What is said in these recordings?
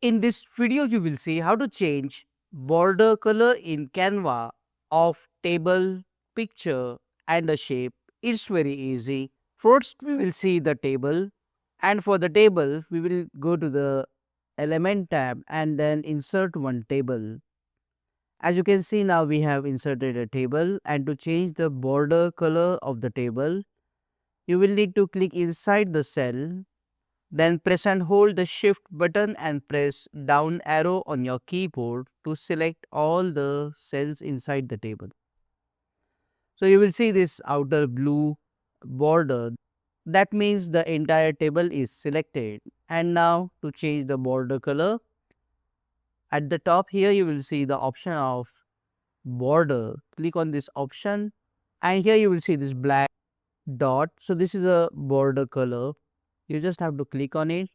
In this video, you will see how to change border color in Canva of table, picture and a shape. It's very easy. First, we will see the table, and for the table, we will go to the element tab and then insert one table. As you can see now, we have inserted a table, and to change the border color of the table, you will need to click inside the cell, then press and hold the shift button and press down arrow on your keyboard to select all the cells inside the table. So you will see this outer blue border. That means the entire table is selected. And now to change the border color, at the top here you will see the option of border. Click on this option and here you will see this black dot. So this is a border color. You just have to click on it,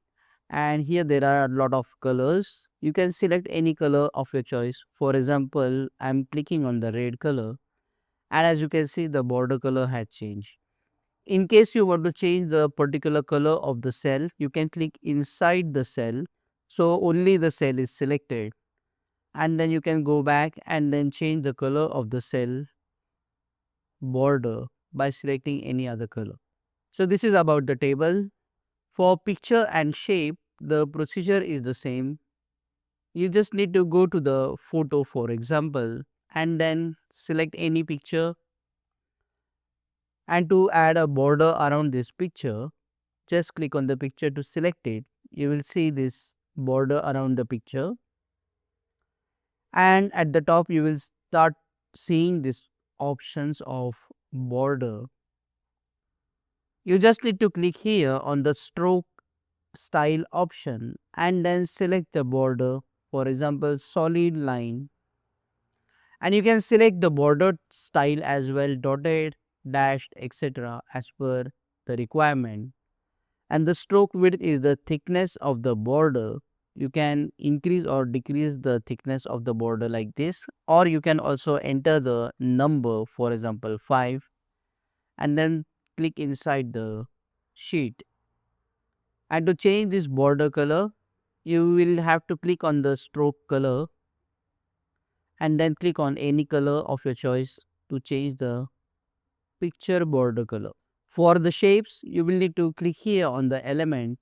and here there are a lot of colors. You can select any color of your choice. For example, I'm clicking on the red color, and as you can see the border color has changed. In case you want to change the particular color of the cell, you can click inside the cell, so only the cell is selected, and then you can go back and then change the color of the cell border by selecting any other color. So this is about the table. For picture and shape, the procedure is the same. You just need to go to the photo, for example, and then select any picture. And to add a border around this picture, just click on the picture to select it. You will see this border around the picture. And at the top, you will start seeing these options of border. You just need to click here on the stroke style option and then select the border, for example solid line, and you can select the border style as well, dotted, dashed, etc. as per the requirement. And the stroke width is the thickness of the border. You can increase or decrease the thickness of the border like this, or you can also enter the number, for example 5, and then click inside the sheet. And to change this border color, you will have to click on the stroke color and then click on any color of your choice to change the picture border color. For the shapes, you will need to click here on the element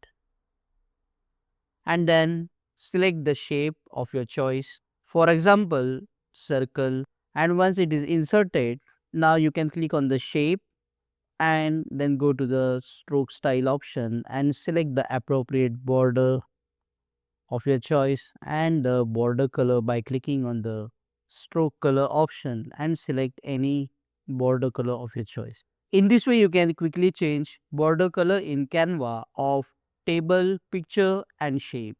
and then select the shape of your choice. For example, circle. And once it is inserted, now you can click on the shape and then go to the stroke style option and select the appropriate border of your choice and the border color by clicking on the stroke color option and select any border color of your choice. In this way, you can quickly change border color in Canva of table, picture and shape.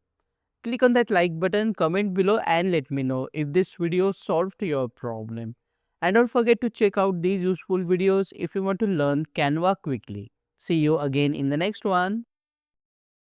Click on that like button, comment below and let me know if this video solved your problem. And don't forget to check out these useful videos if you want to learn Canva quickly. See you again in the next one.